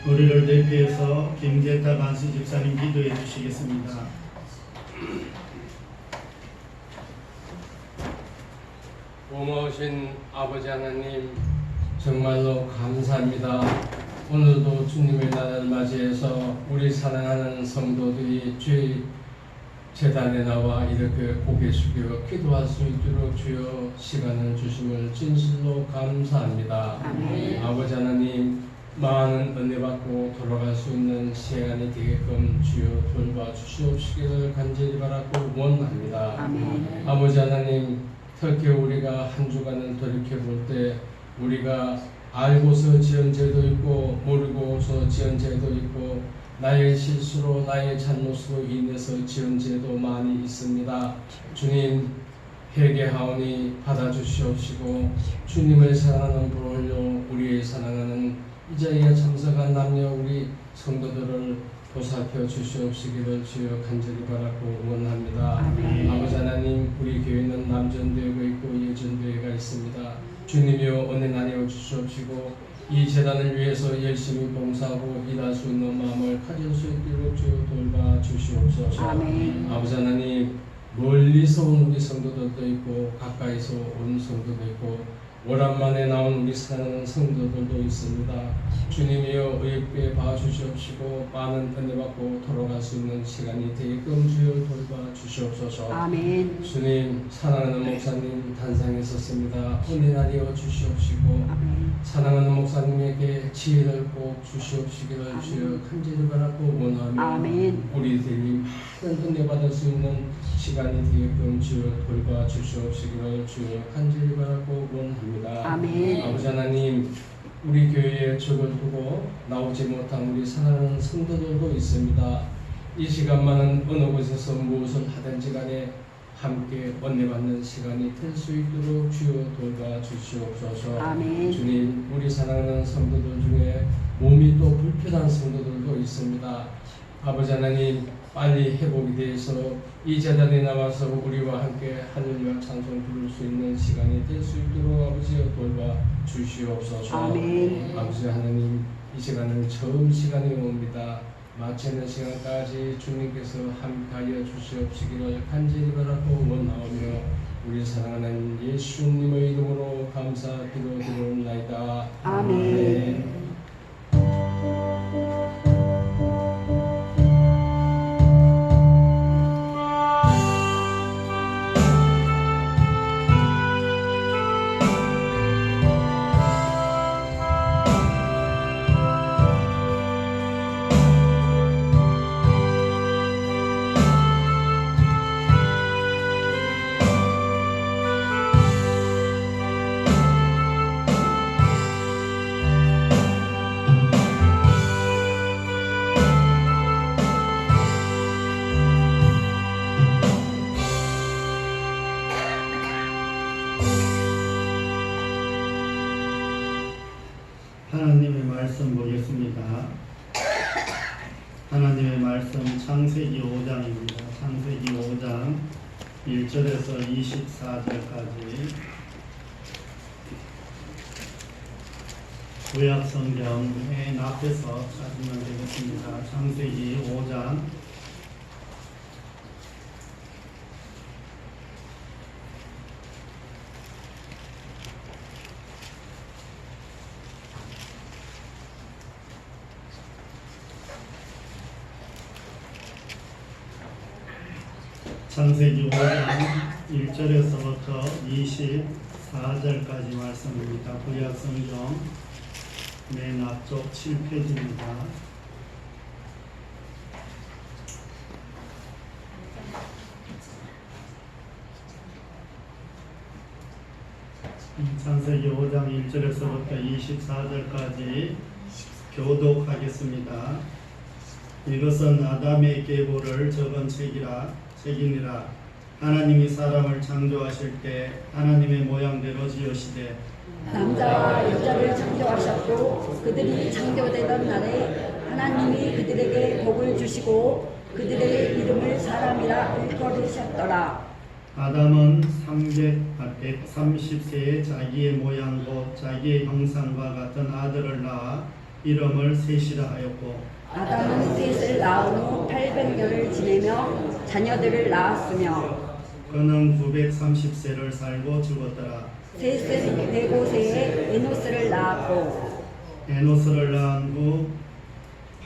우리를 대표해서 김재탁 안수 집사님 기도해 주시겠습니다. 고마우신 아버지 하나님, 정말로 감사합니다. 오늘도 주님의 날을 맞이해서 우리 사랑하는 성도들이 주의 제단에 나와 이렇게 고개 숙여 기도할 수 있도록 주여 시간을 주심을 진실로 감사합니다. 아멘. 아버지 하나님, 많은 은혜 받고 돌아갈 수 있는 시간이 되게끔 주여 돌봐 주시옵시기를 간절히 바라고 원합니다. 아멘. 아버지 하나님, 특히 우리가 한 주간을 돌이켜볼 때 우리가 알고서 지은 죄도 있고 모르고서 지은 죄도 있고 나의 실수로 나의 잘못으로 인해서 지은 죄도 많이 있습니다. 주님, 회개하오니 받아주시옵시고 주님을 사랑하는 불홀로 우리의 사랑하는 이 자리에 참석한 남녀 우리 성도들을 보살펴 주시옵시기를 주여 간절히 바라고 원합니다. 아멘. 아버지 하나님, 우리 교회는 남전교회가 있고 예전교회가 있습니다. 주님이여 은혜 나뉘어 주시옵시고 이 재단을 위해서 열심히 봉사하고 일할 수 있는 마음을 가질 수 있도록 주여 돌봐 주시옵소서. 아멘. 아버지 하나님, 멀리서 온 우리 성도들도 있고 가까이서 온 성도도 있고 오랜만에 나온 우리 사랑하는 성도들도 있습니다. 주님이여 의롭게 봐주시옵시고 많은 은혜 받고 돌아갈 수 있는 시간이 되게끔 주여 돌봐 주시옵소서. 아멘. 주님, 사랑하는 목사님 단상했었습니다. 은혜 나뉘어 주시옵시고 아멘. 사랑하는 목사님에게 지혜를 꼭 주시옵시기를 주여 간절히 바라고 원하며 아멘. 우리들이 많은 은혜 받을 수 있는 시간이 되게끔 주여 돌봐 주시옵시기를 주여 간절히 바라고 원합니다. 아멘. 아버지 하나님, 우리 교회에 적을 두고 나오지 못한 우리 사랑하는 성도들도 있습니다. 이 시간만은 어느 곳에서 무엇을 하든지 간에 함께 은혜 받는 시간이 될 수 있도록 주여 돌봐 주시옵소서. 아멘. 주님, 우리 사랑하는 성도들 중에 몸이 또 불편한 성도들도 있습니다. 아버지 하나님, 빨리 회복이 되어서 이 재단에 나와서 우리와 함께 할렐루야 찬송 부를 수 있는 시간이 될 수 있도록 아버지여 돌봐 주시옵소서. 아멘. 아버지 하나님, 이 시간은 처음 시간이 옵니다. 마치는 시간까지 주님께서 함께하여 주시옵시기를 간절히 바라고 원하오며 우리 사랑하는 예수님의 이름으로 감사 기도드리옵나이다. 아멘. 하나님의 말씀 보겠습니다. 하나님의 말씀 창세기 5장입니다. 창세기 5장 1절에서 24절까지 구약 성경 맨 앞에서 찾으면 되겠습니다. 창세기 5장 창세기 5장 1절에서부터 24절까지 말씀입니다. 구약 성경 맨 앞쪽 7페이지입니다. 창세기 5장 1절에서부터 24절까지 교독하겠습니다. 이것은 아담의 계보를 적은 책이니라. 하나님이 사람을 창조하실 때 하나님의 모양대로 지으시되 남자와 여자를 창조하셨고 그들이 창조되던 날에 하나님이 그들에게 복을 주시고 그들의 이름을 사람이라 일컬으셨더라. 아담은 130세에 자기의 모양 곧 자기의 형상과 같은 아들을 낳아 이름을 셋이라 하였고 아담은 셋을 낳은 후 800년을 지내며 자녀들을 낳았으며 그는 930세를 살고 죽었더라. 셋은 105세에 에노스를 낳았고 에노스를 낳은 후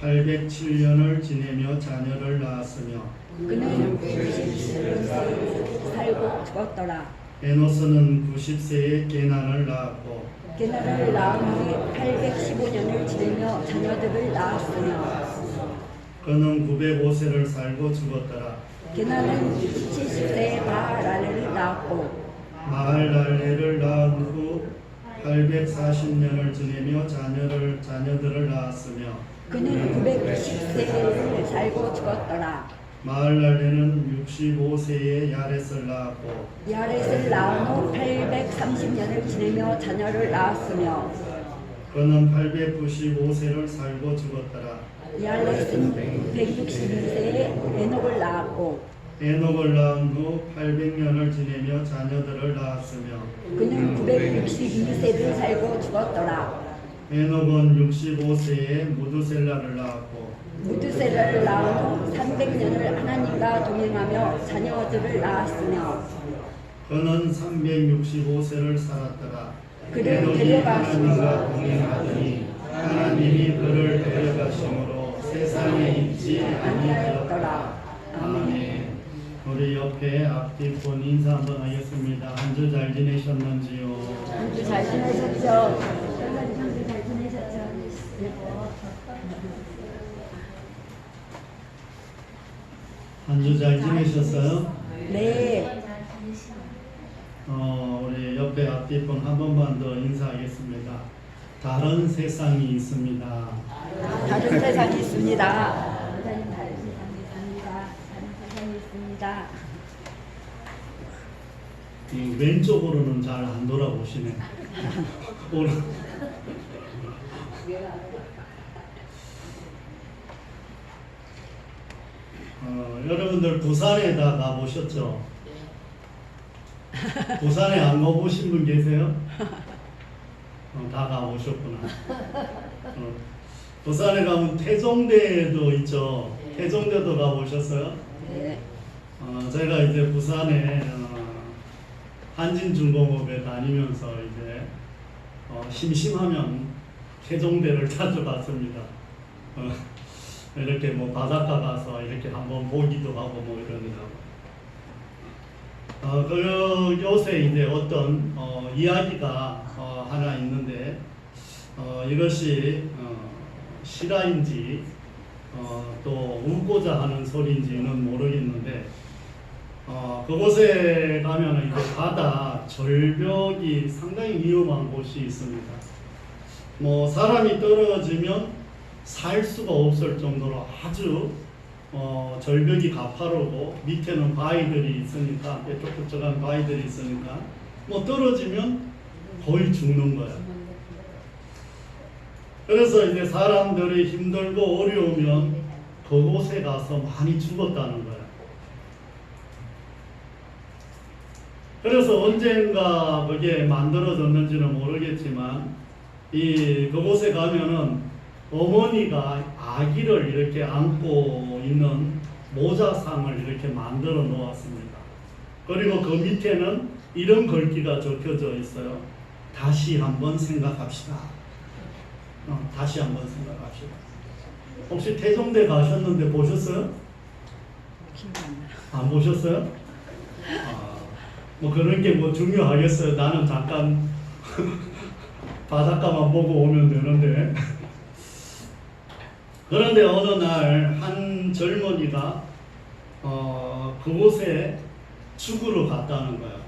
807년을 지내며 자녀를 낳았으며 그는 90세를 살고 죽었더라. 에노스는 90세에 게난을 낳았고 게나를 낳은 후에 815년을 지내며 자녀들을 낳았으며 그는 905세를 살고 죽었더라. 게나는 70세에 마하랄레를 낳았고 마할랄레를 낳은 후 840년을 지내며 자녀들을 낳았으며 그는 910세를 살고 죽었더라. 마할랄레는 65세에 야렛을 낳았고 야렛을 낳은 후 830년을 지내며 자녀를 낳았으며 그는 895세를 살고 죽었더라. 야렛은 162세에 에녹을 낳았고 에녹을 낳은 후 800년을 지내며 자녀들을 낳았으며 그는 962세를 살고 죽었더라. 에녹은 65세에 무두셀라를 낳았고 무드셀라를 낳은 후 300년을 하나님과 동행하며 자녀들을 낳았으며 그는 365세를 살았더라. 그를 에녹이 데려가시고 하나님과 동행하더니 하나님이 그를 데려가심으로 세상에 있지 아니하였더라. 아멘. 우리 옆에 앞뒤폰 인사 한번 하겠습니다. 한 주 잘 지내셨는지요? 한 주 잘 지내셨죠? 한주 잘 지내셨죠? 한 주 잘 지내셨어요? 네. 우리 옆에 앞뒤폰 한 번만 더 인사하겠습니다. 다른 세상이 있습니다. 다른 세상이 있습니다. 다른 세상이 있습니다. 다른 세상이 있습니다. 이 왼쪽으로는 잘 안 돌아보시네. 오늘 여러분들 부산에 다 가보셨죠? 부산에 안 가보신 분 계세요? 다 가보셨구나. 부산에 가면 태종대도 있죠. 태종대도 가보셨어요? 네. 제가 이제 부산에 한진중공업에 다니면서 이제 심심하면 태종대를 자주 갔습니다. 이렇게 뭐 바닷가 가서 이렇게 한번 보기도 하고 뭐 이러느라고. 요새 이제 어떤 이야기가 하나 있는데 이것이 실화인지 또 웃고자 하는 소리인지는 모르겠는데 그곳에 가면 이제 바다 절벽이 상당히 위험한 곳이 있습니다. 뭐 사람이 떨어지면 살 수가 없을 정도로 아주 절벽이 가파르고 밑에는 바위들이 있으니까 뾰족뾰족한 바위들이 있으니까 뭐 떨어지면 거의 죽는 거야. 그래서 이제 사람들이 힘들고 어려우면 그곳에 가서 많이 죽었다는 거야. 그래서 언젠가 그게 만들어졌는지는 모르겠지만 그곳에 가면은 어머니가 아기를 이렇게 안고 있는 모자상을 이렇게 만들어 놓았습니다. 그리고 그 밑에는 이런 글귀가 적혀져 있어요. 다시 한번 생각합시다. 다시 한번 생각합시다. 혹시 태종대 가셨는데 보셨어요? 안 보셨어요? 뭐 그런 게 뭐 중요하겠어요. 나는 잠깐 바닷가만 보고 오면 되는데. 그런데 어느 날 한 젊은이가 그곳에 죽으러 갔다는 거예요.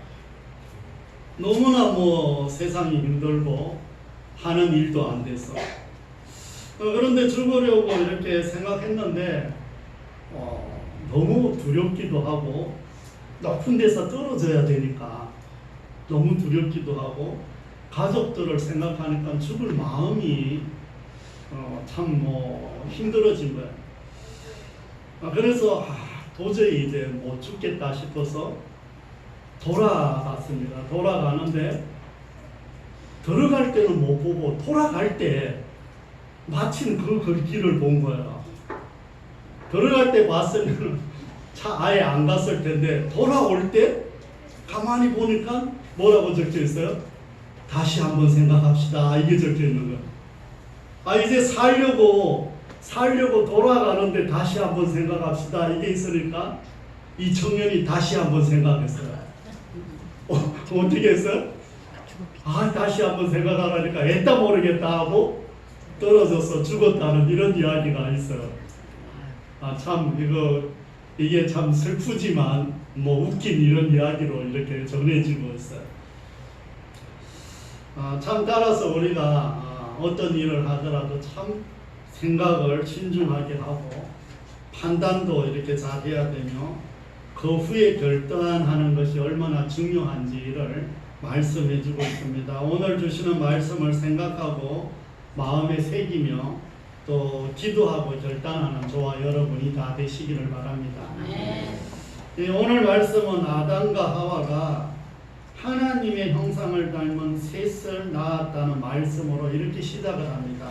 너무나 뭐 세상이 힘들고 하는 일도 안 됐어. 그런데 죽으려고 이렇게 생각했는데 너무 두렵기도 하고 높은 데서 떨어져야 되니까 너무 두렵기도 하고 가족들을 생각하니까 죽을 마음이 참 뭐 힘들어진 거야. 그래서 도저히 이제 못 죽겠다 싶어서 돌아갔습니다. 돌아가는데 들어갈 때는 못 보고 돌아갈 때 마침 그 길을 본 거야. 들어갈 때 봤으면 차 아예 안 갔을 텐데 돌아올 때 가만히 보니까 뭐라고 적혀 있어요? 다시 한번 생각합시다. 이게 적혀 있는 거야. 아, 이제 살려고 돌아가는데 다시 한번 생각합시다. 이게 있으니까 이 청년이 다시 한번 생각했어요. 어떻게 했어요? 아, 다시 한번 생각하라니까 애따 모르겠다 하고 떨어져서 죽었다는 이런 이야기가 있어요. 아, 참 이게 참 슬프지만 뭐 웃긴 이런 이야기로 이렇게 전해지고 있어요. 참 따라서 우리가 어떤 일을 하더라도 참 생각을 신중하게 하고 판단도 이렇게 잘 해야 되며 그 후에 결단하는 것이 얼마나 중요한지를 말씀해 주고 있습니다. 오늘 주시는 말씀을 생각하고 마음에 새기며 또 기도하고 결단하는 저와 여러분이 다 되시기를 바랍니다. 오늘 말씀은 아담과 하와가 하나님의 형상을 닮은 셋을 낳았다는 말씀으로 이렇게 시작을 합니다.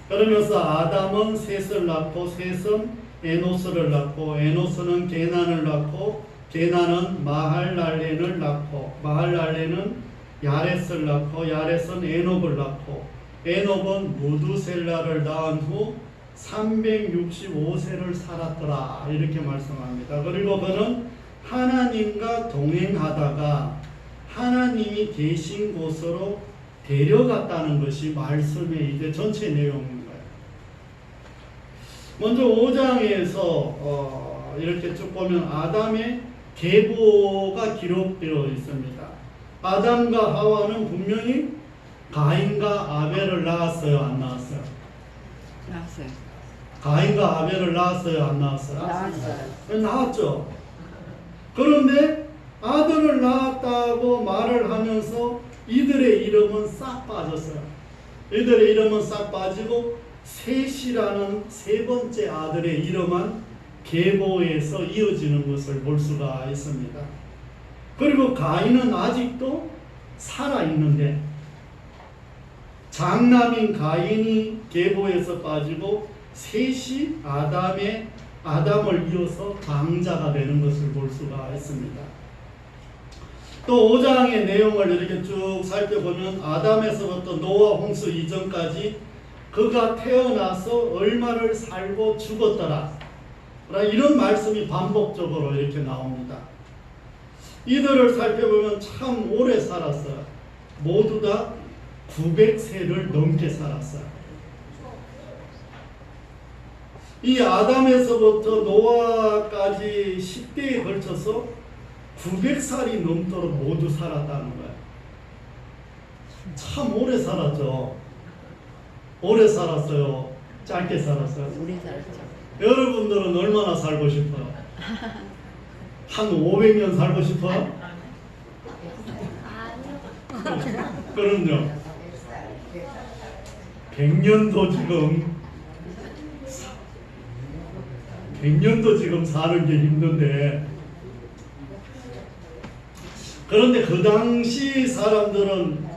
그러면서 아담은 셋을 낳고 셋은 에노스를 낳고 에노스는 게난을 낳고 게난은 마할랄렌을 낳고 마할랄렌은 야렛을 낳고 야렛은 에녹을 낳고 에녹은 무두셀라를 낳은 후 365세를 살았더라 이렇게 말씀합니다. 그리고 그는 하나님과 동행하다가 하나님이 계신 곳으로 데려갔다는 것이 말씀의 이제 전체 내용인 거예요. 먼저 5장에서 이렇게 쭉 보면 아담의 계보가 기록되어 있습니다. 아담과 하와는 분명히 가인과 아벨을 낳았어요, 안 낳았어요? 나왔어요. 가인과 아벨을 낳았어요, 안 낳았어요? 나왔어요. 낳았죠. 그런데 아들을 낳았다고 말을 하면서 이들의 이름은 싹 빠졌어요. 이들의 이름은 싹 빠지고 셋이라는 세 번째 아들의 이름만 계보에서 이어지는 것을 볼 수가 있습니다. 그리고 가인은 아직도 살아있는데 장남인 가인이 계보에서 빠지고 셋이 아담을 이어서 강자가 되는 것을 볼 수가 있습니다. 또 5장의 내용을 이렇게 쭉 살펴보면 아담에서부터 노아 홍수 이전까지 그가 태어나서 얼마를 살고 죽었더라 이런 말씀이 반복적으로 이렇게 나옵니다. 이들을 살펴보면 참 오래 살았어요. 모두 다 900세를 넘게 살았어요. 이 아담에서부터 노아까지 10대에 걸쳐서 900살이 넘도록 모두 살았다는 거예요. 참 오래 살았죠. 오래 살았어요. 짧게 살았어요. 오래 살았죠. 여러분들은 얼마나 살고 싶어요? 한 500년 살고 싶어요? 그럼요. 100년도 지금 사는 게 힘든데 그런데 그 당시 사람들은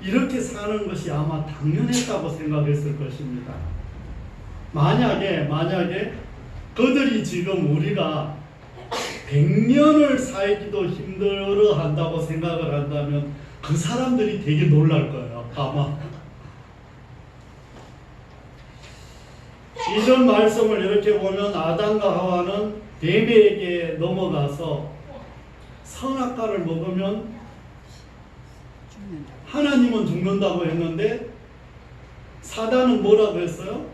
이렇게 사는 것이 아마 당연했다고 생각했을 것입니다. 만약에 그들이 지금 우리가 100년을 살기도 힘들어 한다고 생각을 한다면 그 사람들이 되게 놀랄 거예요. 아마. 이전 말씀을 이렇게 보면 아담과 하와는 뱀에게 넘어가서 선악과를 먹으면 하나님은 죽는다고 했는데 사단은 뭐라고 했어요?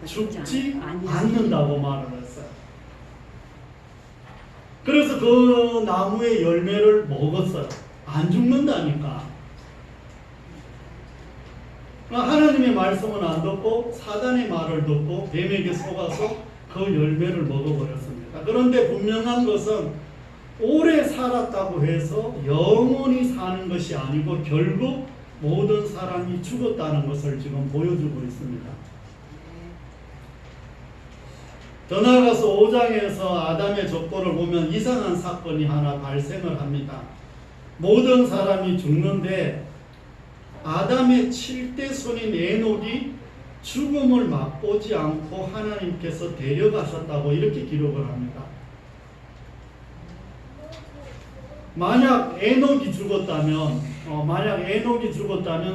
죽지 않는다고 말을 했어요. 그래서 그 나무의 열매를 먹었어요. 안 죽는다니까. 하나님의 말씀은 안 듣고 사단의 말을 듣고 뱀에게 속아서 그 열매를 먹어버렸습니다. 그런데 분명한 것은 오래 살았다고 해서 영원히 사는 것이 아니고 결국 모든 사람이 죽었다는 것을 지금 보여주고 있습니다. 더 나아가서 5장에서 아담의 족보를 보면 이상한 사건이 하나 발생을 합니다. 모든 사람이 죽는데 아담의 7대 손인 에녹이 죽음을 맛보지 않고 하나님께서 데려가셨다고 이렇게 기록을 합니다. 만약 에녹이 죽었다면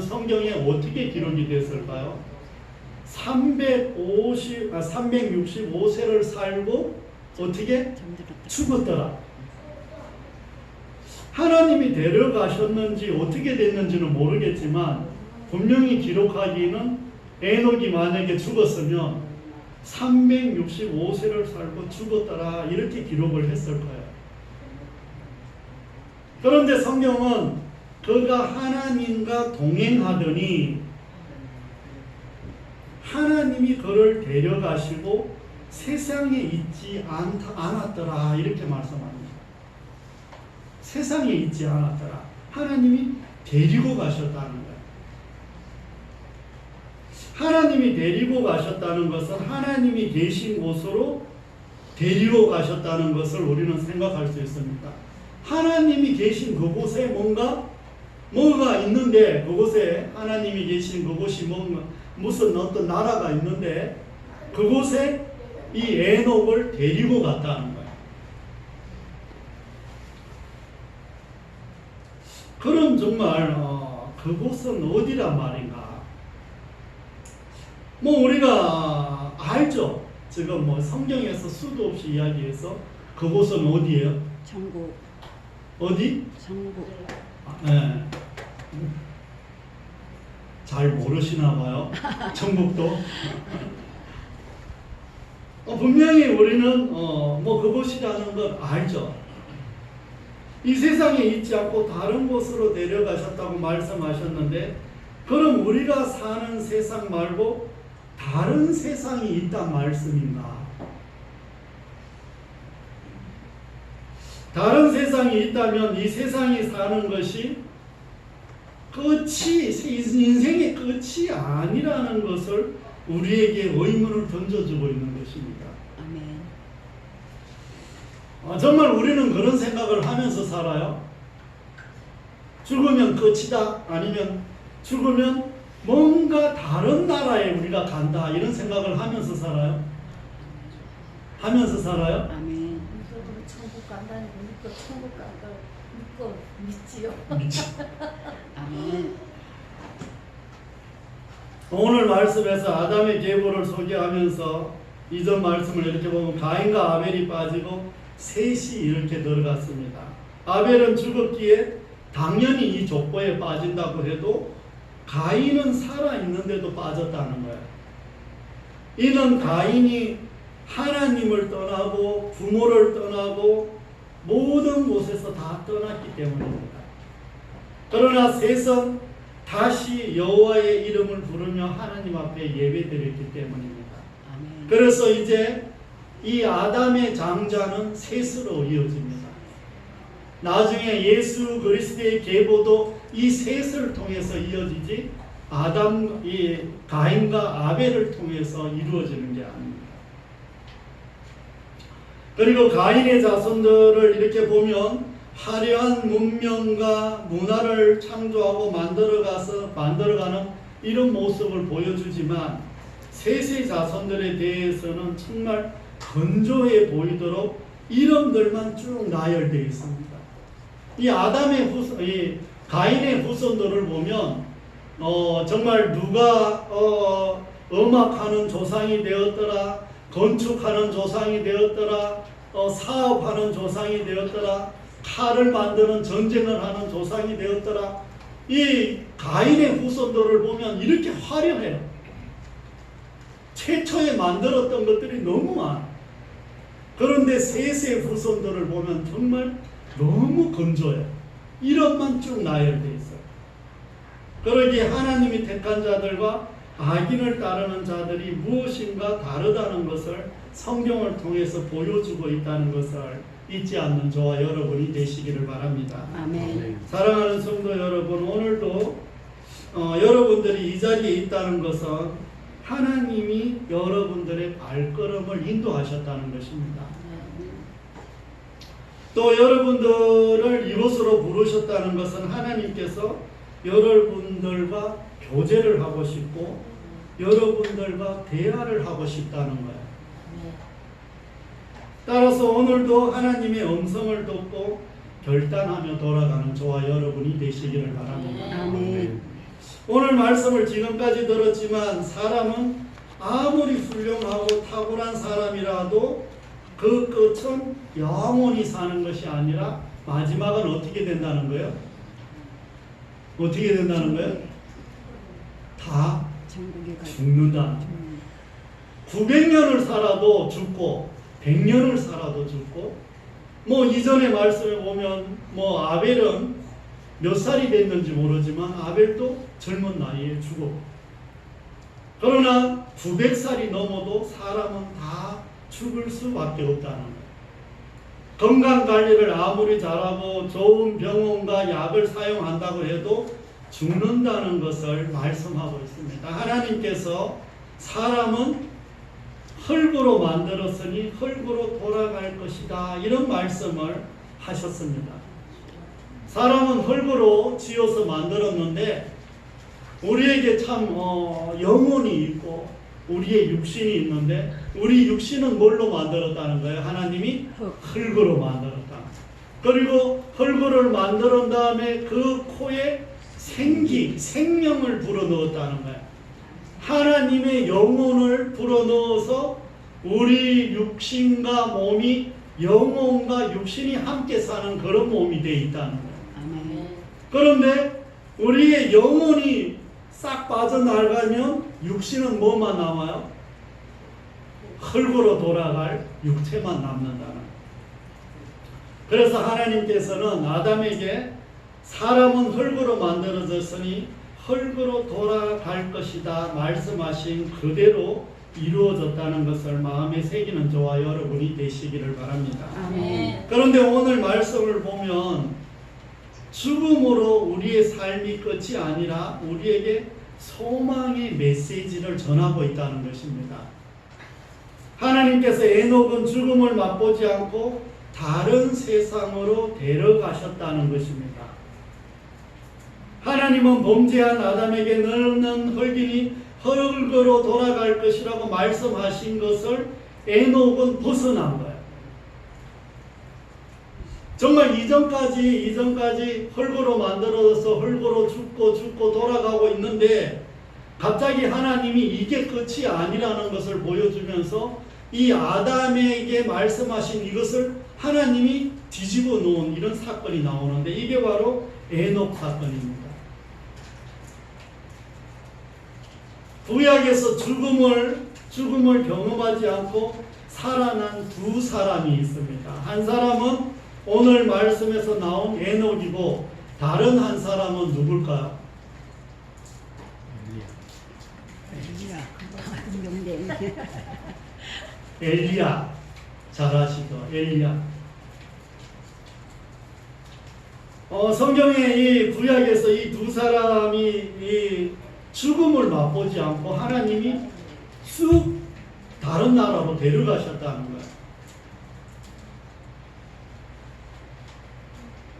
성경에 어떻게 기록이 됐을까요? 365세를 살고 어떻게 죽었더라. 하나님이 데려가셨는지 어떻게 됐는지는 모르겠지만 분명히 기록하기는 에녹이 만약에 죽었으면 365세를 살고 죽었더라 이렇게 기록을 했을 거예요. 그런데 성경은 그가 하나님과 동행하더니 하나님이 그를 데려가시고 세상에 있지 않았더라 이렇게 말씀합니다. 세상에 있지 않았더라. 하나님이 데리고 가셨다는 거예요. 하나님이 데리고 가셨다는 것은 하나님이 계신 곳으로 데리고 가셨다는 것을 우리는 생각할 수 있습니다. 하나님이 계신 그곳에 뭐가 있는데, 그곳에 하나님이 계신 그곳이 무슨 어떤 나라가 있는데 그곳에 이 에녹을 데리고 갔다는 거예요. 그럼 정말 그곳은 어디란 말인가? 우리가 알죠. 지금 성경에서 수도 없이 이야기해서 그곳은 어디예요? 천국. 어디? 천국. 네. 잘 모르시나 봐요. 천국도. 분명히 우리는 그곳이라는 걸 알죠. 이 세상에 있지 않고 다른 곳으로 내려가셨다고 말씀하셨는데, 그럼 우리가 사는 세상 말고 다른 세상이 있단 말씀인가? 다른 세상이 있다면 이 세상이 사는 것이 인생의 끝이 아니라는 것을 우리에게 의문을 던져주고 있는 것입니다. 아멘. 정말 우리는 그런 생각을 하면서 살아요. 죽으면 끝이다. 아니면 죽으면 뭔가 다른 나라에 우리가 간다. 이런 생각을 하면서 살아요. 하면서 살아요. 아멘. 믿어도 천국 간다는 거 믿고 천국 간다 믿고 믿지요. 아멘. 오늘 말씀에서 아담의 계보를 소개하면서 이전 말씀을 이렇게 보면 가인과 아벨이 빠지고 셋이 이렇게 들어갔습니다. 아벨은 죽었기에 당연히 이 족보에 빠진다고 해도 가인은 살아있는데도 빠졌다는 거예요. 이는 가인이 하나님을 떠나고 부모를 떠나고 모든 곳에서 다 떠났기 때문입니다. 그러나 셋은 다시 여호와의 이름을 부르며 하나님 앞에 예배드렸기 때문입니다. 아멘. 그래서 이제 이 아담의 장자는 셋으로 이어집니다. 나중에 예수 그리스도의 계보도 이 셋을 통해서 이어지지 이 가인과 아벨을 통해서 이루어지는 게 아닙니다. 그리고 가인의 자손들을 이렇게 보면 화려한 문명과 문화를 창조하고 만들어가는 이런 모습을 보여주지만 셋의 자손들에 대해서는 정말 건조해 보이도록 이름들만 쭉 나열되어 있습니다. 이 가인의 후손들을 보면 정말 누가 음악하는 조상이 되었더라, 건축하는 조상이 되었더라, 사업하는 조상이 되었더라, 칼을 만드는 전쟁을 하는 조상이 되었더라. 이 가인의 후손들을 보면 이렇게 화려해요. 최초에 만들었던 것들이 너무 많아. 그런데 셋의 후손들을 보면 정말 너무 건조해요. 이름만 쭉 나열되어 있어요. 그러기에 하나님이 택한 자들과 악인을 따르는 자들이 무엇인가 다르다는 것을 성경을 통해서 보여주고 있다는 것을 잊지 않는 저와 여러분이 되시기를 바랍니다. 아멘. 사랑하는 성도 여러분, 오늘도 여러분들이 이 자리에 있다는 것은 하나님이 여러분들의 발걸음을 인도하셨다는 것입니다. 또 여러분들을 이곳으로 부르셨다는 것은 하나님께서 여러분들과 교제를 하고 싶고 여러분들과 대화를 하고 싶다는 거예요. 따라서 오늘도 하나님의 음성을 듣고 결단하며 돌아가는 저와 여러분이 되시기를 바랍니다. 아멘. 오늘 말씀을 지금까지 들었지만 사람은 아무리 훌륭하고 탁월한 사람이라도 그 끝은 영원히 사는 것이 아니라 마지막은 어떻게 된다는 거예요? 어떻게 된다는 거예요? 다 천국에 가. 죽는다. 900년을 살아도 죽고 100년을 살아도 죽고 뭐 이전의 말씀에 보면 뭐 아벨은 몇 살이 됐는지 모르지만 아벨도 젊은 나이에 죽었고 그러나 900살이 넘어도 사람은 다 죽을 수밖에 없다는 거예요. 건강관리를 아무리 잘하고 좋은 병원과 약을 사용한다고 해도 죽는다는 것을 말씀하고 있습니다. 하나님께서 사람은 흙으로 만들었으니 흙으로 돌아갈 것이다 이런 말씀을 하셨습니다. 사람은 흙으로 지어서 만들었는데 우리에게 참 영혼이 있고 우리의 육신이 있는데 우리 육신은 뭘로 만들었다는 거예요? 하나님이 흙으로 만들었다. 그리고 흙을 만든 다음에 그 코에 생명을 불어넣었다는 거예요. 하나님의 영혼을 불어넣어서 우리 육신과 몸이 영혼과 육신이 함께 사는 그런 몸이 되어 있다는 거예요. 아멘. 그런데 우리의 영혼이 싹 빠져나가면 육신은 뭐만 남아요? 흙으로 돌아갈 육체만 남는다는 거예요. 그래서 하나님께서는 아담에게 사람은 흙으로 만들어졌으니 흙으로 돌아갈 것이다 말씀하신 그대로 이루어졌다는 것을 마음에 새기는 저와 여러분이 되시기를 바랍니다. 아멘. 그런데 오늘 말씀을 보면 죽음으로 우리의 삶이 끝이 아니라 우리에게 소망의 메시지를 전하고 있다는 것입니다. 하나님께서 에녹은 죽음을 맛보지 않고 다른 세상으로 데려가셨다는 것입니다. 하나님은 범죄한 아담에게 너는 흙이니 흙으로 돌아갈 것이라고 말씀하신 것을 에녹은 벗어난 거예요. 정말 이전까지 흙으로 만들어서 흙으로 죽고 돌아가고 있는데 갑자기 하나님이 이게 끝이 아니라는 것을 보여주면서 이 아담에게 말씀하신 이것을 하나님이 뒤집어 놓은 이런 사건이 나오는데 이게 바로 에녹 사건입니다. 구약에서 죽음을 경험하지 않고 살아난 두 사람이 있습니다. 한 사람은 오늘 말씀에서 나온 에녹이고 다른 한 사람은 누굴까요? 엘리야. 잘 아시죠? 엘리야. 성경에 이 구약에서 이 두 사람이 이 죽음을 맛보지 않고 하나님이 쑥 다른 나라로 데려가셨다는 거예요.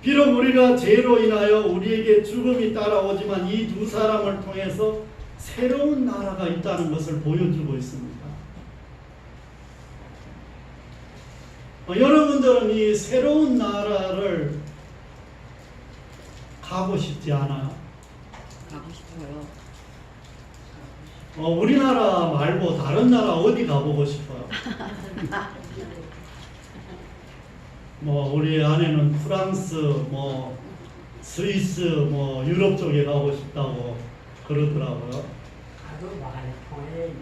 비록 우리가 죄로 인하여 우리에게 죽음이 따라오지만 이 두 사람을 통해서 새로운 나라가 있다는 것을 보여주고 있습니다. 여러분들은 이 새로운 나라를 가고 싶지 않아요? 가고 싶어요. 우리나라 말고 다른 나라 어디 가보고 싶어요? 우리 아내는 프랑스, 스위스, 유럽 쪽에 가고 싶다고 그러더라고요. 가도 많이 통해.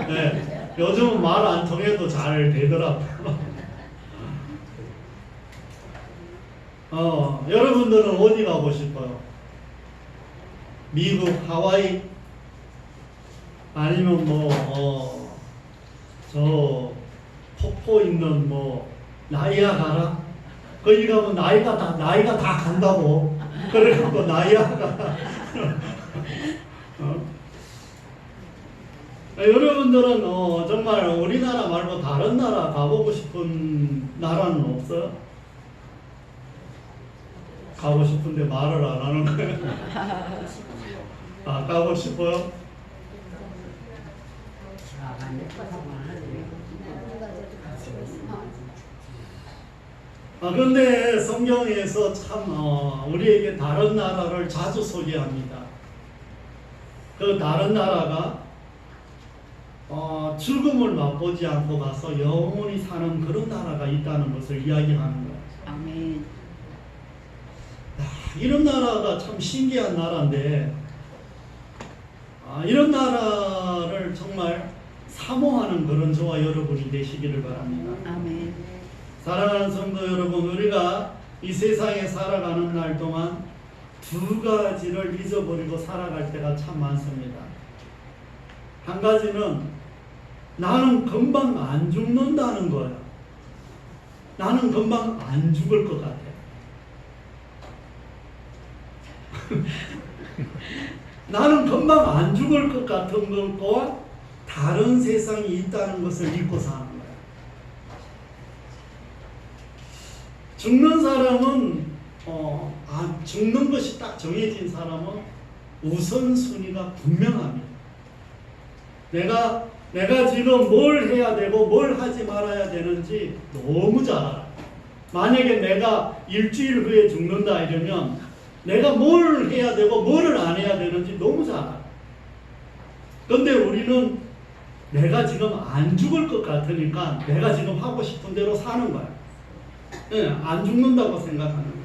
네. 요즘은 말 안 통해도 잘 되더라고요. 여러분들은 어디 가고 싶어요? 미국, 하와이? 아니면 저 폭포 있는 나이아가라? 거기 가면 나이가 다 간다고. 그래갖고 나이아가라. 여러분들은 정말 우리나라 말고 다른 나라 가보고 싶은 나라는 없어요? 가고 싶은데 말을 안 하는 거예요? 가고 싶어요? 그런데 성경에서 참 우리에게 다른 나라를 자주 소개합니다. 그 다른 나라가 죽음을 맛보지 않고 가서 영원히 사는 그런 나라가 있다는 것을 이야기하는 거예요. 아멘. 이런 나라가 참 신기한 나라인데 이런 나라를 정말 사모하는 그런 저와 여러분이 되시기를 바랍니다. 아멘. 사랑하는 성도 여러분, 우리가 이 세상에 살아가는 날 동안 두 가지를 잊어버리고 살아갈 때가 참 많습니다. 한 가지는 나는 금방 안 죽는다는 거예요. 나는 금방 안 죽을 것 같아. 나는 금방 안 죽을 것 같은 것과 다른 세상이 있다는 것을 잊고 사는 거예요. 죽는 사람은 죽는 것이 딱 정해진 사람은 우선순위가 분명합니다. 내가 지금 뭘 해야 되고 뭘 하지 말아야 되는지 너무 잘 알아. 만약에 내가 일주일 후에 죽는다 이러면 내가 뭘 해야 되고 뭐를 안 해야 되는지 너무 잘 알아. 그런데 우리는 내가 지금 안 죽을 것 같으니까 내가 지금 하고 싶은 대로 사는 거야. 안 죽는다고 생각하는 거야.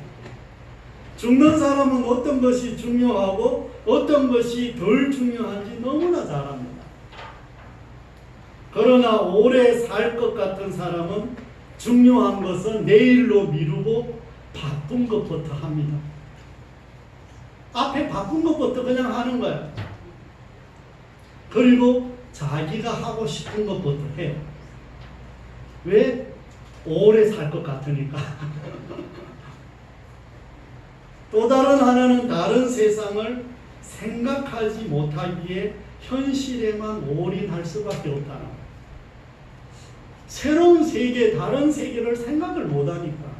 죽는 사람은 어떤 것이 중요하고 어떤 것이 덜 중요한지 너무나 잘 압니다. 그러나 오래 살 것 같은 사람은 중요한 것은 내일로 미루고 바쁜 것부터 합니다. 앞에 바쁜 것부터 그냥 하는 거야. 그리고 자기가 하고 싶은 것부터 해요. 왜? 오래 살 것 같으니까. 또 다른 하나는 다른 세상을 생각하지 못하기에 현실에만 올인할 수밖에 없다는 거예요. 새로운 세계, 다른 세계를 생각을 못하니까.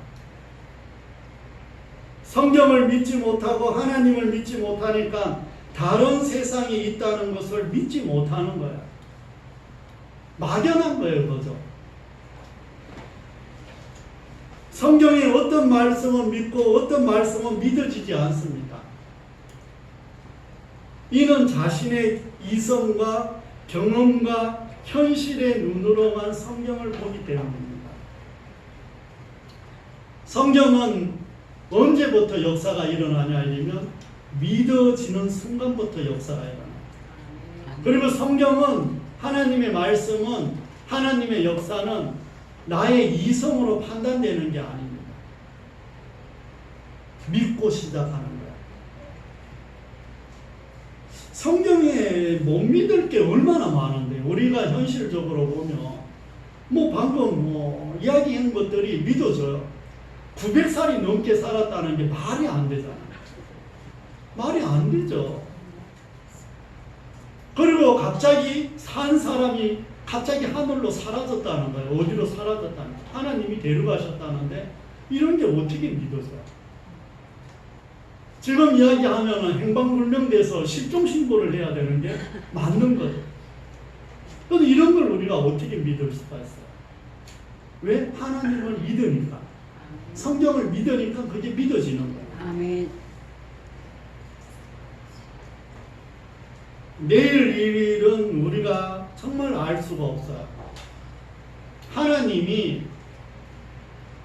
성경을 믿지 못하고 하나님을 믿지 못하니까 다른 세상이 있다는 것을 믿지 못하는 거야. 막연한 거예요, 그죠? 성경의 어떤 말씀은 믿고 어떤 말씀은 믿어지지 않습니다. 이는 자신의 이성과 경험과 현실의 눈으로만 성경을 보기 때문입니다. 성경은 언제부터 역사가 일어나냐 이러면 믿어지는 순간부터 역사가 일어나요. 그리고 성경은 하나님의 말씀은 하나님의 역사는 나의 이성으로 판단되는 게 아닙니다. 믿고 시작하는 거야. 성경에 못 믿을 게 얼마나 많은데 우리가 현실적으로 보면 방금 이야기한 것들이 믿어져요. 900살이 넘게 살았다는 게 말이 안 되잖아요. 말이 안 되죠. 그리고 갑자기 산 사람이 갑자기 하늘로 사라졌다는 거예요. 어디로 사라졌다는 거예요. 하나님이 데려가셨다는데 이런 게 어떻게 믿어져요? 지금 이야기하면 행방불명돼서 실종신고를 해야 되는 게 맞는 거예요. 그런데 이런 걸 우리가 어떻게 믿을 수가 있어요? 왜? 하나님을 믿으니까. 성경을 믿으니까 그게 믿어지는 거예요. 아멘. 내일 이 일은 우리가 정말 알 수가 없어요. 하나님이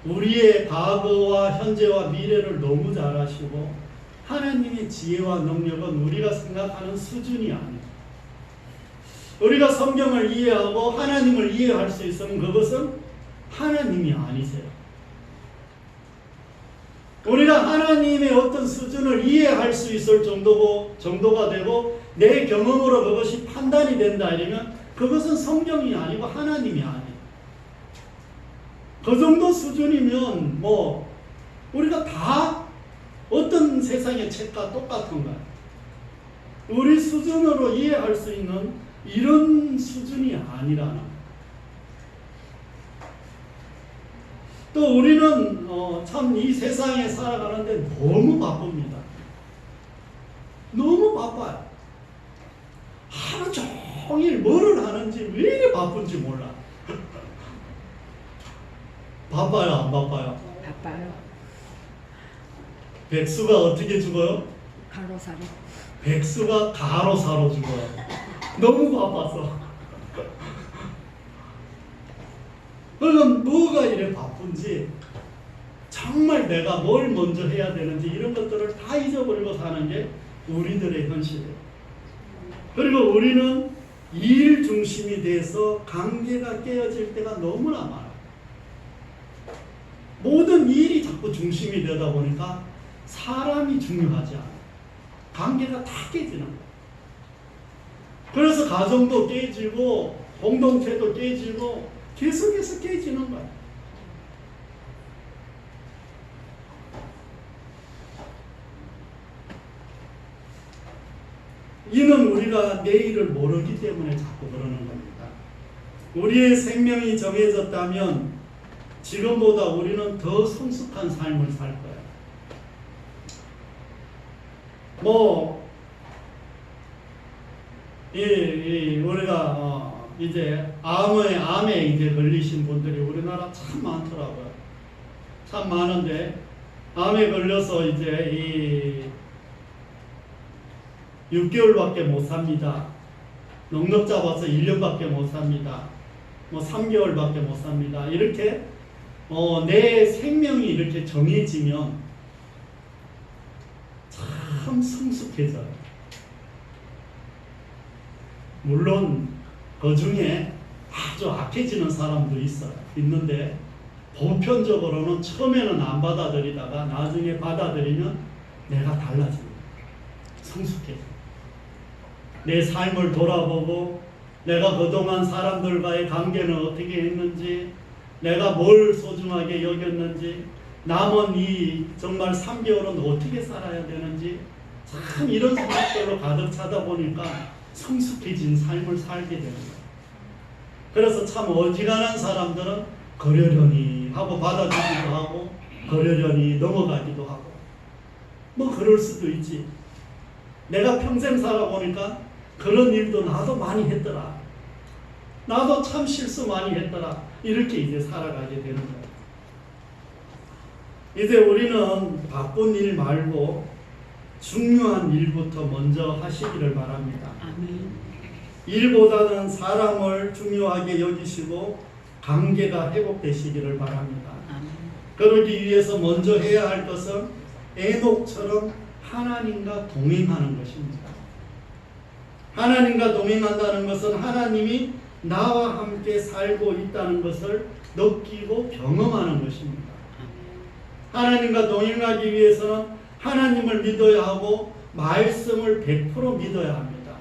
우리의 과거와 현재와 미래를 너무 잘 아시고 하나님의 지혜와 능력은 우리가 생각하는 수준이 아니에요. 우리가 성경을 이해하고 하나님을 이해할 수 있으면 그것은 하나님이 아니세요. 우리가 하나님의 어떤 수준을 이해할 수 있을 정도가 되고 내 경험으로 그것이 판단이 된다 이러면 그것은 성경이 아니고 하나님이 아니에요. 그 정도 수준이면 우리가 다 어떤 세상의 책과 똑같은 거예요. 우리 수준으로 이해할 수 있는 이런 수준이 아니라는 거예요. 또 우리는 참 이 세상에 살아가는데 너무 바쁩니다. 너무 바빠요. 하루 종일 뭐를 하는지 왜 이리 바쁜지 몰라. 바빠요, 안 바빠요? 바빠요. 백수가 어떻게 죽어요? 가로사로. 백수가 가로사로 죽어요. 너무 바빠서. 그럼 뭐가 이래 바쁜지, 정말 내가 뭘 먼저 해야 되는지 이런 것들을 다 잊어버리고 사는 게 우리들의 현실이에요. 그리고 우리는 일 중심이 돼서 관계가 깨어질 때가 너무나 많아요. 모든 일이 자꾸 중심이 되다 보니까 사람이 중요하지 않아요. 관계가 다 깨지는 거예요. 그래서 가정도 깨지고 공동체도 깨지고 계속해서 깨지는 거예요. 이는 우리가 내일을 모르기 때문에 자꾸 그러는 겁니다. 우리의 생명이 정해졌다면 지금보다 우리는 더 성숙한 삶을 살 거예요. 우리가 이제 암에 이제 걸리신 분들이 우리나라 참 많더라고요. 참 많은데 암에 걸려서 이제 6개월밖에 못 삽니다. 넉넉 잡아서 1년밖에 못 삽니다. 3개월밖에 못 삽니다. 이렇게 내 생명이 이렇게 정해지면 참 성숙해져요. 물론 그 중에 아주 악해지는 사람도 있는데 보편적으로는 처음에는 안 받아들이다가 나중에 받아들이면 내가 달라집니다. 성숙해져. 내 삶을 돌아보고 내가 그동안 사람들과의 관계는 어떻게 했는지, 내가 뭘 소중하게 여겼는지, 남은 이 정말 3개월은 어떻게 살아야 되는지, 참 이런 생각들로 가득 차다 보니까 성숙해진 삶을 살게 되는 거예요. 그래서 참 어지간한 사람들은 그러려니 하고 받아주기도 하고 그러려니 넘어가기도 하고 그럴 수도 있지. 내가 평생 살아보니까 그런 일도 나도 많이 했더라. 나도 참 실수 많이 했더라. 이렇게 이제 살아가게 되는 거예요. 이제 우리는 바쁜 일 말고 중요한 일부터 먼저 하시기를 바랍니다. 아멘. 일보다는 사람을 중요하게 여기시고 관계가 회복되시기를 바랍니다. 아멘. 그러기 위해서 먼저 해야 할 것은 에녹처럼 하나님과 동행하는 것입니다. 하나님과 동행한다는 것은 하나님이 나와 함께 살고 있다는 것을 느끼고 경험하는 것입니다. 하나님과 동행하기 위해서는 하나님을 믿어야 하고 말씀을 100% 믿어야 합니다.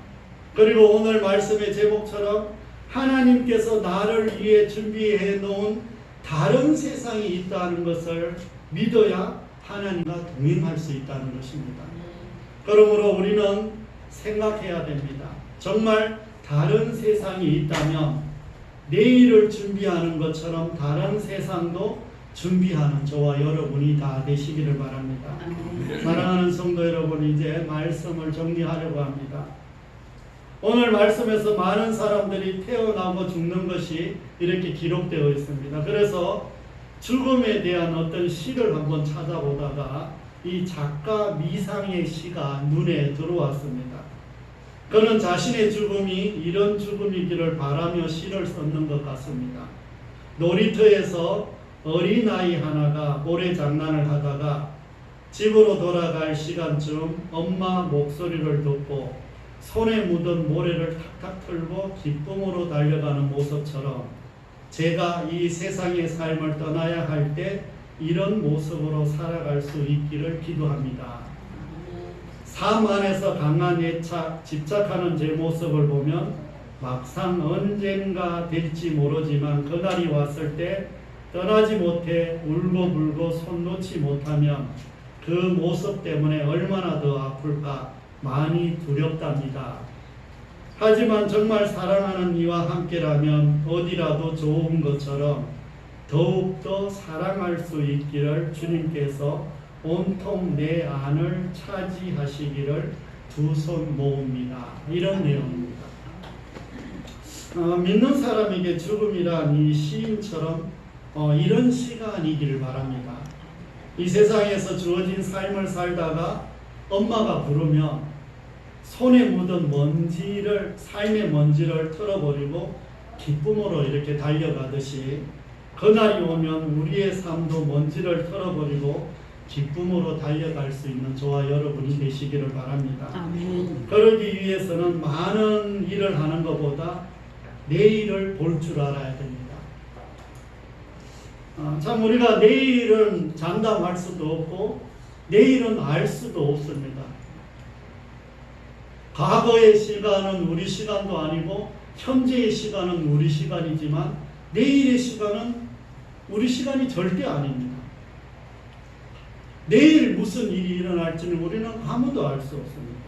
그리고 오늘 말씀의 제목처럼 하나님께서 나를 위해 준비해 놓은 다른 세상이 있다는 것을 믿어야 하나님과 동행할 수 있다는 것입니다. 그러므로 우리는 생각해야 됩니다. 정말 다른 세상이 있다면 내일을 준비하는 것처럼 다른 세상도 준비하는 저와 여러분이 다 되시기를 바랍니다. 사랑하는 성도 여러분, 이제 말씀을 정리하려고 합니다. 오늘 말씀에서 많은 사람들이 태어나고 죽는 것이 이렇게 기록되어 있습니다. 그래서 죽음에 대한 어떤 시를 한번 찾아보다가 이 작가 미상의 시가 눈에 들어왔습니다. 그는 자신의 죽음이 이런 죽음이기를 바라며 시를 썼는 것 같습니다. 놀이터에서 어린아이 하나가 모래장난을 하다가 집으로 돌아갈 시간쯤 엄마 목소리를 듣고 손에 묻은 모래를 탁탁 털고 기쁨으로 달려가는 모습처럼 제가 이 세상의 삶을 떠나야 할 때 이런 모습으로 살아갈 수 있기를 기도합니다. 삶 안에서 강한 애착, 집착하는 제 모습을 보면 막상 언젠가 될지 모르지만 그날이 왔을 때 떠나지 못해 울고불고 손 놓지 못하면 그 모습 때문에 얼마나 더 아플까 많이 두렵답니다. 하지만 정말 사랑하는 이와 함께라면 어디라도 좋은 것처럼 더욱더 사랑할 수 있기를 주님께서 온통 내 안을 차지하시기를 두 손 모읍니다. 이런 내용입니다. 믿는 사람에게 죽음이란 이 시인처럼 이런 시간이기를 바랍니다. 이 세상에서 주어진 삶을 살다가 엄마가 부르면 손에 묻은 먼지를, 삶의 먼지를 털어버리고 기쁨으로 이렇게 달려가듯이 그날이 오면 우리의 삶도 먼지를 털어버리고 기쁨으로 달려갈 수 있는 저와 여러분이 되시기를 바랍니다. 아멘. 그러기 위해서는 많은 일을 하는 것보다 내일을 볼 줄 알아야 됩니다. 참 우리가 내일은 장담할 수도 없고 내일은 알 수도 없습니다. 과거의 시간은 우리 시간도 아니고 현재의 시간은 우리 시간이지만 내일의 시간은 우리 시간이 절대 아닙니다. 내일 무슨 일이 일어날지는 우리는 아무도 알 수 없습니다.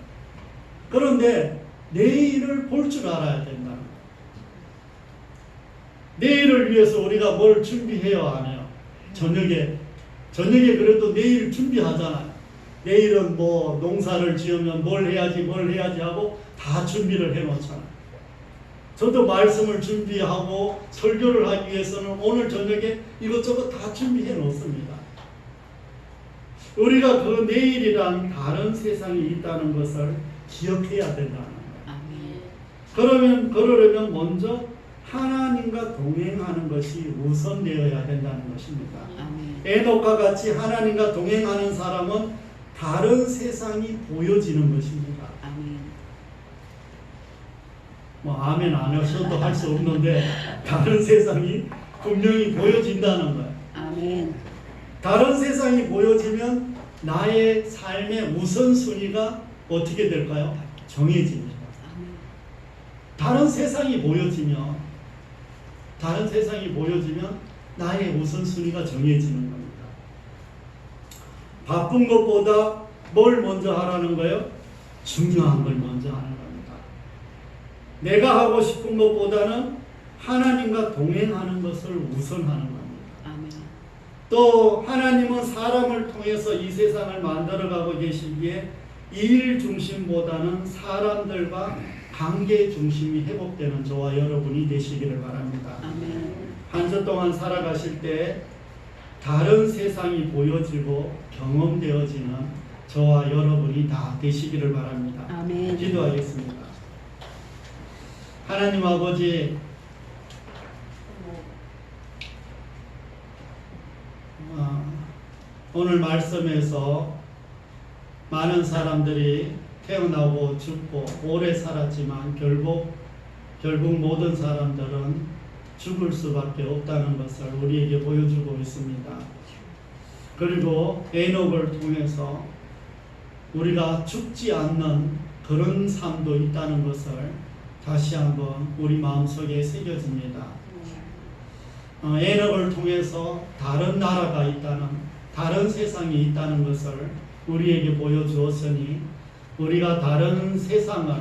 그런데 내일을 볼 줄 알아야 된다는 거예요. 내일을 위해서 우리가 뭘 준비해요, 안 해요? 저녁에 그래도 내일 준비하잖아요. 내일은 뭐 농사를 지으면 뭘 해야지 하고 다 준비를 해놓잖아요. 저도 말씀을 준비하고 설교를 하기 위해서는 오늘 저녁에 이것저것 다 준비해 놓습니다. 우리가 그 내일이란 다른 세상이 있다는 것을 기억해야 된다는 거예요. 그러려면 먼저 하나님과 동행하는 것이 우선되어야 된다는 것입니다. 에녹과 같이 하나님과 동행하는 사람은 다른 세상이 보여지는 것입니다. 뭐 아멘 안 하셔도 할 수 없는데 다른 세상이 분명히 보여진다는 거예요. 아멘. 다른 세상이 보여지면 나의 삶의 우선순위가 어떻게 될까요? 정해집니다. 다른 세상이 보여지면 나의 우선순위가 정해지는 겁니다. 바쁜 것보다 뭘 먼저 하라는 거예요? 중요한 걸 먼저 하는 겁니다. 내가 하고 싶은 것보다는 하나님과 동행하는 것을 우선하는 겁니다. 또 하나님은 사람을 통해서 이 세상을 만들어가고 계시기에 일 중심보다는 사람들과 관계 중심이 회복되는 저와 여러분이 되시기를 바랍니다. 한 주 동안 살아가실 때 다른 세상이 보여지고 경험되어지는 저와 여러분이 다 되시기를 바랍니다. 아멘. 기도하겠습니다. 하나님 아버지, 오늘 말씀에서 많은 사람들이 태어나고 죽고 오래 살았지만 결국 모든 사람들은 죽을 수밖에 없다는 것을 우리에게 보여주고 있습니다. 그리고 에녹을 통해서 우리가 죽지 않는 그런 삶도 있다는 것을 다시 한번 우리 마음속에 새겨집니다. 에녹을 통해서 다른 나라가 있다는, 다른 세상이 있다는 것을 우리에게 보여주었으니 우리가 다른 세상을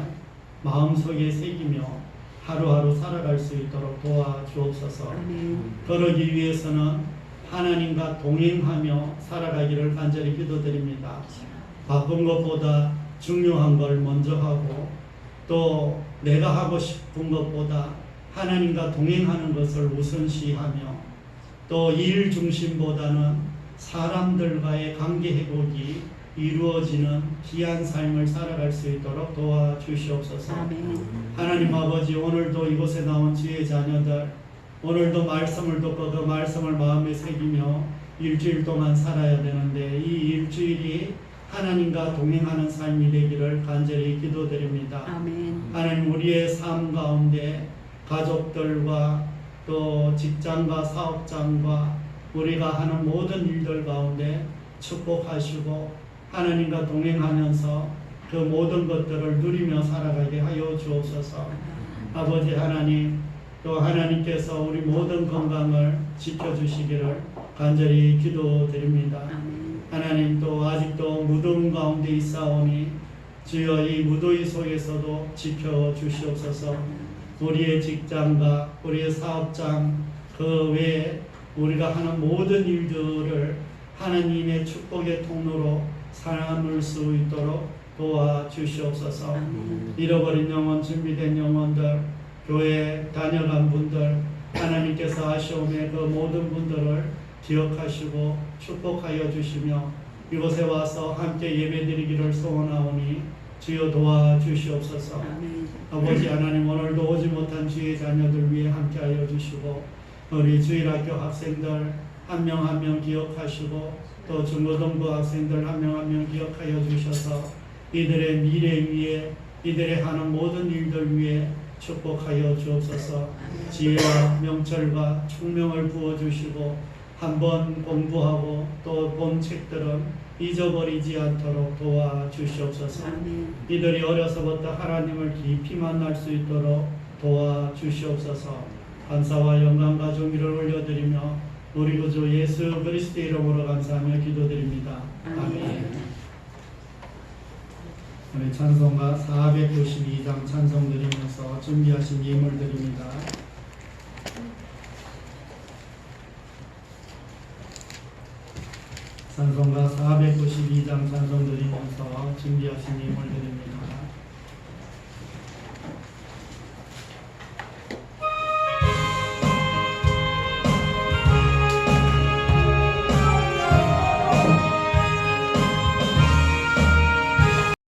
마음속에 새기며 하루하루 살아갈 수 있도록 도와주옵소서. 그러기 위해서는 하나님과 동행하며 살아가기를 간절히 기도드립니다. 바쁜 것보다 중요한 걸 먼저 하고 또 내가 하고 싶은 것보다 하나님과 동행하는 것을 우선시하며 또 일 중심보다는 사람들과의 관계 회복이 이루어지는 귀한 삶을 살아갈 수 있도록 도와주시옵소서. 아멘. 하나님 아버지, 오늘도 이곳에 나온 주의 자녀들, 오늘도 말씀을 듣고 그 말씀을 마음에 새기며 일주일 동안 살아야 되는데 이 일주일이 하나님과 동행하는 삶이 되기를 간절히 기도드립니다. 아멘. 하나님, 우리의 삶 가운데 가족들과 또 직장과 사업장과 우리가 하는 모든 일들 가운데 축복하시고 하나님과 동행하면서 그 모든 것들을 누리며 살아가게 하여 주옵소서. 아버지 하나님, 또 하나님께서 우리 모든 건강을 지켜주시기를 간절히 기도드립니다. 하나님, 또 아직도 무덤 가운데 있사오니 주여 이 무더위 속에서도 지켜주시옵소서. 우리의 직장과 우리의 사업장 그 외에 우리가 하는 모든 일들을 하나님의 축복의 통로로 삼을 수 있도록 도와주시옵소서. 잃어버린 영혼, 준비된 영혼들, 교회 다녀간 분들 하나님께서 아시오매 그 모든 분들을 기억하시고 축복하여 주시며 이곳에 와서 함께 예배드리기를 소원하오니 주여 도와주시옵소서. 아버지 하나님 오늘도 오지 못한 주의 자녀들 위해 함께하여 주시고 우리 주일학교 학생들 한 명 한 명 기억하시고 또 중고등부 학생들 한 명 한 명 기억하여 주셔서 이들의 미래 위에 이들의 하는 모든 일들 위에 축복하여 주옵소서. 지혜와 명철과 총명을 부어주시고 한번 공부하고 또 본 책들은 잊어버리지 않도록 도와주시옵소서. 이들이 어려서부터 하나님을 깊이 만날 수 있도록 도와주시옵소서. 감사와 영광과 존귀를 올려드리며 우리 구주 예수 그리스도의 이름으로 감사하며 기도드립니다. 아멘. 우리 찬송가 492장 찬송 드리면서 준비하신 예물 드립니다. 찬송가 492장 찬송 드리면서 준비하신 예물 드립니다.